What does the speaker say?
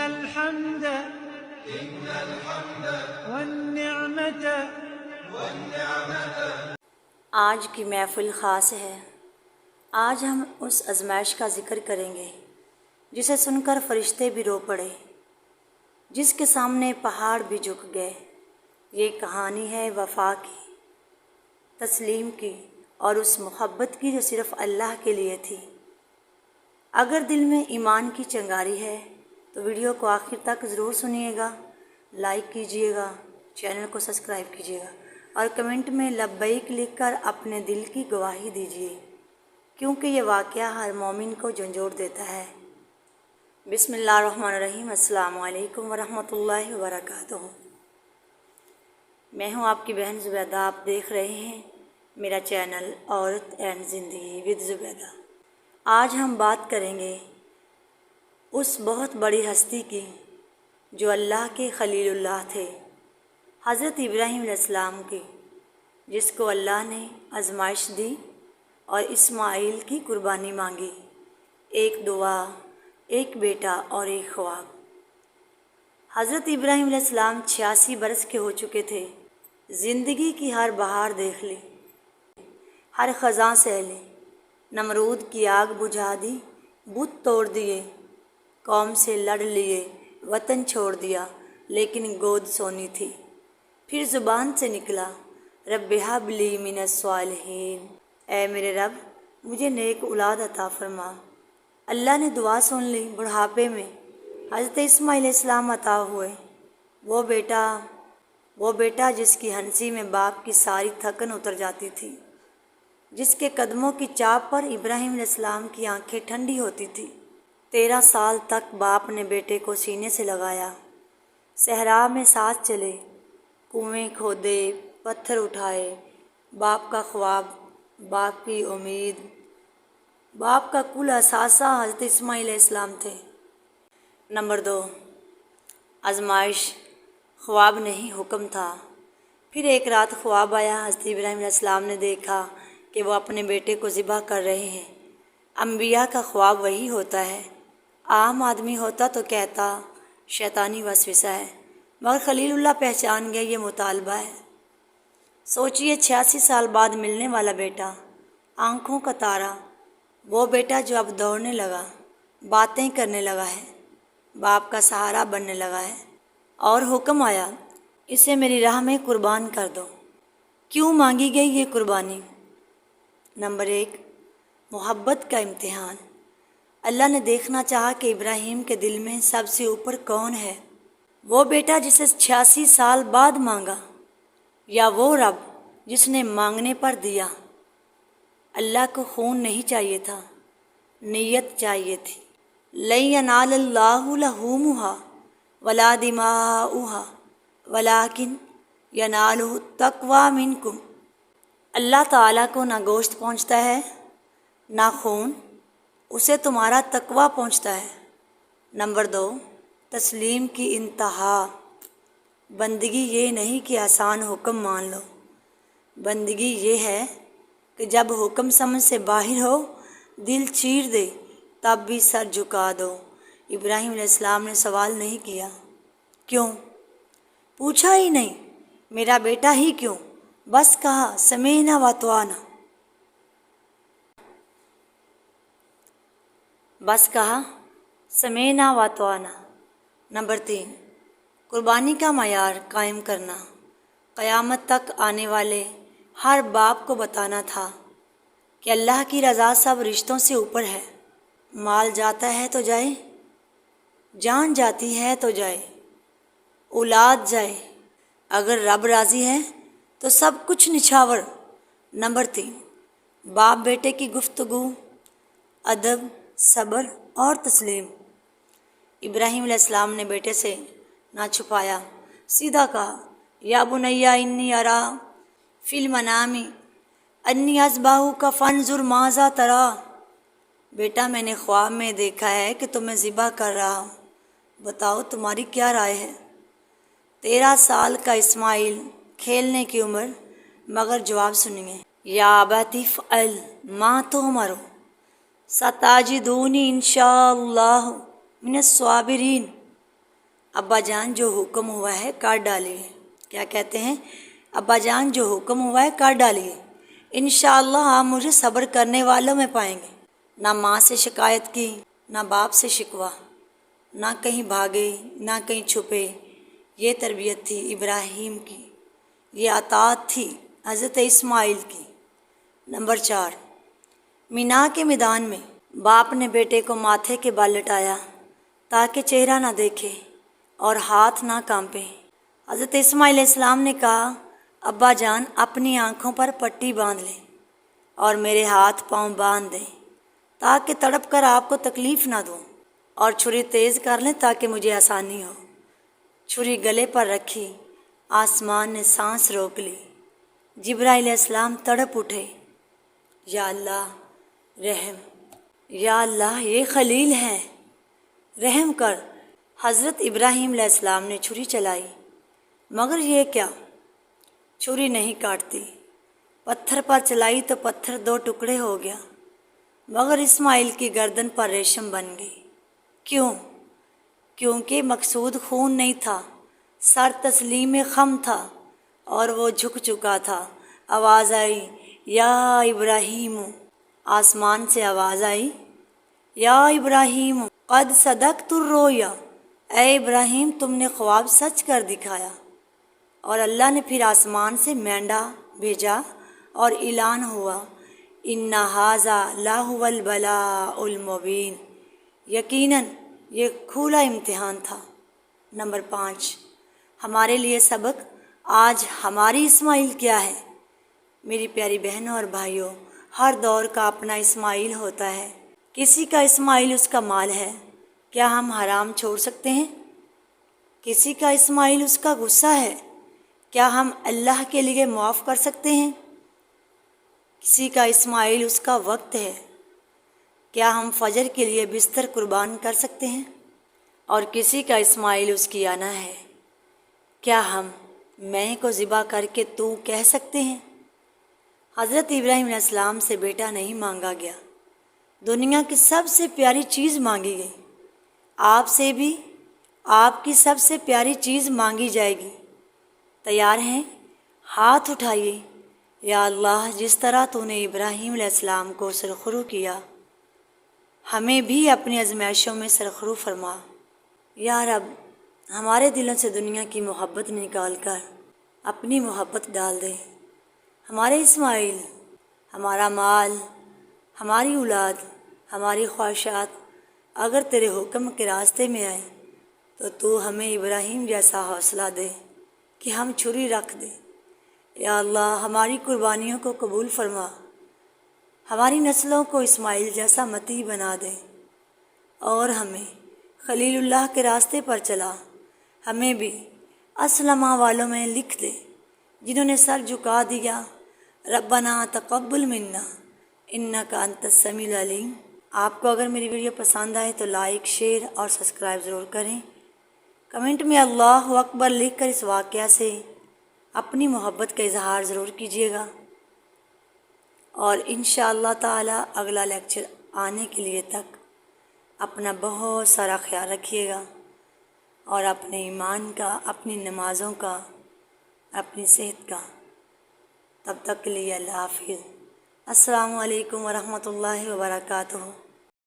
الحمد والنعمة آج کی محفل خاص ہے۔ آج ہم اس آزمائش کا ذکر کریں گے جسے سن کر فرشتے بھی رو پڑے، جس کے سامنے پہاڑ بھی جھک گئے۔ یہ کہانی ہے وفا کی، تسلیم کی اور اس محبت کی جو صرف اللہ کے لیے تھی۔ اگر دل میں ایمان کی چنگاری ہے تو ویڈیو کو آخر تک ضرور سنیے گا، لائک کیجیے گا، چینل کو سبسکرائب کیجیے گا اور کمنٹ میں لبیک لکھ کر اپنے دل کی گواہی دیجیے، کیونکہ یہ واقعہ ہر مومن کو جھنجھوڑ دیتا ہے۔ بسم اللہ الرحمن الرحیم۔ السلام علیکم ورحمۃ اللہ وبرکاتہ۔ میں ہوں آپ کی بہن زبیدہ، آپ دیکھ رہے ہیں میرا چینل عورت اینڈ زندگی ود زبیدہ۔ آج ہم بات کریں گے اس بہت بڑی ہستی کی جو اللہ کے خلیل اللہ تھے، حضرت ابراہیم علیہ السلام کی، جس کو اللہ نے آزمائش دی اور اسماعیل کی قربانی مانگی۔ ایک دعا، ایک بیٹا اور ایک خواب۔ حضرت ابراہیم علیہ السلام 86 برس کے ہو چکے تھے۔ زندگی کی ہر بہار دیکھ لی، ہر خزاں سہ لی، نمرود کی آگ بجھا دی، بت توڑ دیے، قوم سے لڑ لیے، وطن چھوڑ دیا، لیکن گود سونی تھی۔ پھر زبان سے نکلا، رب ہب لی من الصالحین، اے میرے رب مجھے نیک اولاد عطا فرما۔ اللہ نے دعا سن لی۔ بڑھاپے میں حضرت اسماعیل علیہ السلام عطا ہوئے، وہ بیٹا جس کی ہنسی میں باپ کی ساری تھکن اتر جاتی تھی، جس کے قدموں کی چاپ پر ابراہیم علیہ السلام کی آنکھیں ٹھنڈی ہوتی تھی۔ 13 سال تک باپ نے بیٹے کو سینے سے لگایا، صحرا میں ساتھ چلے، کنویں کھودے، پتھر اٹھائے۔ باپ کا خواب، باپ کی امید، باپ کا کل اثاثہ حضرت اسماعیل علیہ السلام تھے۔ نمبر 2، آزمائش۔ خواب نہیں، حکم تھا۔ پھر ایک رات خواب آیا۔ حضرت ابراہیم علیہ السلام نے دیکھا کہ وہ اپنے بیٹے کو ذبح کر رہے ہیں۔ انبیاء کا خواب وہی ہوتا ہے۔ عام آدمی ہوتا تو کہتا شیطانی وسوسہ ہے، مگر خلیل اللہ پہچان گیا یہ مطالبہ ہے۔ سوچئے 86 سال بعد ملنے والا بیٹا، آنکھوں کا تارا، وہ بیٹا جو اب دوڑنے لگا، باتیں کرنے لگا ہے، باپ کا سہارا بننے لگا ہے، اور حکم آیا اسے میری راہ میں قربان کر دو۔ کیوں مانگی گئی یہ قربانی؟ نمبر 1، محبت کا امتحان۔ اللہ نے دیکھنا چاہا کہ ابراہیم کے دل میں سب سے اوپر کون ہے، وہ بیٹا جسے 86 سال بعد مانگا، یا وہ رب جس نے مانگنے پر دیا۔ اللہ کو خون نہیں چاہیے تھا، نیت چاہیے تھی۔ لن ینال اللہ لحومها ولا دماؤها ولکن ینالہ التقوی منکم۔ اللہ تعالیٰ کو نہ گوشت پہنچتا ہے نہ خون، اسے تمہارا تقوی پہنچتا ہے۔ نمبر 2، تسلیم کی انتہا۔ بندگی یہ نہیں کہ آسان حکم مان لو، بندگی یہ ہے کہ جب حکم سمجھ سے باہر ہو، دل چیر دے تب بھی سر جھکا دو۔ ابراہیم علیہ السلام نے سوال نہیں کیا، کیوں؟ پوچھا ہی نہیں، میرا بیٹا ہی کیوں؟ بس کہا سمعنا واطعنا، بس کہا سمعنا واطعنا۔ نمبر 3، قربانی کا معیار قائم کرنا۔ قیامت تک آنے والے ہر باپ کو بتانا تھا کہ اللہ کی رضا سب رشتوں سے اوپر ہے۔ مال جاتا ہے تو جائے، جان جاتی ہے تو جائے، اولاد جائے، اگر رب راضی ہے تو سب کچھ نچھاور۔ نمبر 3، باپ بیٹے کی گفتگو، ادب، صبر اور تسلیم۔ ابراہیم علیہ السلام نے بیٹے سے نہ چھپایا، سیدھا کہا یا بنی انی ارا فی المنام انی اذبحک فانظر ماذا تری۔ بیٹا میں نے خواب میں دیکھا ہے کہ تمہیں ذبح کر رہا ہوں، بتاؤ تمہاری کیا رائے ہے؟ 13 سال کا اسماعیل، کھیلنے کی عمر، مگر جواب سنیے، یا ابت افعل ما تؤمر ستجدونی انشاء اللہ من الصابرین۔ ابا جان جو حکم ہوا ہے کاٹ ڈالیے۔ کیا کہتے ہیں؟ ابا جان جو حکم ہوا ہے کاٹ ڈالیے، انشاءاللہ آپ مجھے صبر کرنے والوں میں پائیں گے۔ نہ ماں سے شکایت کی، نہ باپ سے شکوہ، نہ کہیں بھاگے، نہ کہیں چھپے۔ یہ تربیت تھی ابراہیم کی، یہ اطاعت تھی حضرت اسماعیل کی۔ نمبر 4، مینا کے میدان میں باپ نے بیٹے کو ماتھے کے بال لٹایا تاکہ چہرہ نہ دیکھے اور ہاتھ نہ کانپے۔ حضرت اسماعیل علیہ السلام نے کہا، ابا جان اپنی آنکھوں پر پٹی باندھ لیں اور میرے ہاتھ پاؤں باندھ دیں تاکہ تڑپ کر آپ کو تکلیف نہ دوں، اور چھری تیز کر لیں تاکہ مجھے آسانی ہو۔ چھری گلے پر رکھی، آسمان نے سانس روک لی۔ جبرائیل علیہ السلام تڑپ اٹھے، یا اللہ رحم، یا اللہ یہ خلیل ہیں، رحم کر۔ حضرت ابراہیم علیہ السلام نے چھری چلائی، مگر یہ کیا، چھری نہیں کاٹتی۔ پتھر پر چلائی تو پتھر 2 ٹکڑے ہو گیا، مگر اسماعیل کی گردن پر ریشم بن گئی۔ کیوں؟ کیونکہ مقصود خون نہیں تھا، سر تسلیم خم تھا اور وہ جھک چکا تھا۔ آواز آئی، یا ابراہیم، آسمان سے آواز آئی، یا ابراہیم قد صدقت الرؤیا، اے ابراہیم تم نے خواب سچ کر دکھایا۔ اور اللہ نے پھر آسمان سے مینڈا بھیجا اور اعلان ہوا، ان ھذا لہو البلاء المبین، یقیناً یہ کھلا امتحان تھا۔ نمبر 5، ہمارے لیے سبق۔ آج ہماری اسماعیل کیا ہے؟ میری پیاری بہنوں اور بھائیوں، ہر دور کا اپنا اسماعیل ہوتا ہے۔ کسی کا اسماعیل اس کا مال ہے، کیا ہم حرام چھوڑ سکتے ہیں؟ کسی کا اسماعیل اس کا غصہ ہے، کیا ہم اللہ کے لیے معاف کر سکتے ہیں؟ کسی کا اسماعیل اس کا وقت ہے، کیا ہم فجر کے لیے بستر قربان کر سکتے ہیں؟ اور کسی کا اسماعیل اس کی آنا ہے، کیا ہم میں کو ذبح کر کے تو کہہ سکتے ہیں؟ حضرت ابراہیم علیہ السلام سے بیٹا نہیں مانگا گیا، دنیا کی سب سے پیاری چیز مانگی گئی۔ آپ سے بھی آپ کی سب سے پیاری چیز مانگی جائے گی۔ تیار ہیں؟ ہاتھ اٹھائیے۔ یا اللہ جس طرح تو نے ابراہیم علیہ السلام کو سرخرو کیا، ہمیں بھی اپنی آزمائشوں میں سرخرو فرما۔ یا رب ہمارے دلوں سے دنیا کی محبت نکال کر اپنی محبت ڈال دے۔ ہمارے اسماعیل، ہمارا مال، ہماری اولاد، ہماری خواہشات اگر تیرے حکم کے راستے میں آئیں تو ہمیں ابراہیم جیسا حوصلہ دے کہ ہم چھری رکھ دیں۔ یا اللہ ہماری قربانیوں کو قبول فرما، ہماری نسلوں کو اسماعیل جیسا متی بنا دے، اور ہمیں خلیل اللہ کے راستے پر چلا، ہمیں بھی اسلمہ والوں میں لکھ دے جنہوں نے سر جھکا دیا۔ ربنا تقبل منا انک انت السمیع العلیم۔ آپ کو اگر میری ویڈیو پسند آئے تو لائک، شیئر اور سبسکرائب ضرور کریں۔ کمنٹ میں اللہ اکبر لکھ کر اس واقعہ سے اپنی محبت کا اظہار ضرور کیجیے گا، اور انشاءاللہ تعالی اگلا لیکچر آنے کے لیے تک اپنا بہت سارا خیال رکھیے گا، اور اپنے ایمان کا، اپنی نمازوں کا، اپنی صحت کا۔ تب تک کے لیے اللہ حافظ۔ السلام علیکم ورحمۃ اللہ وبرکاتہ۔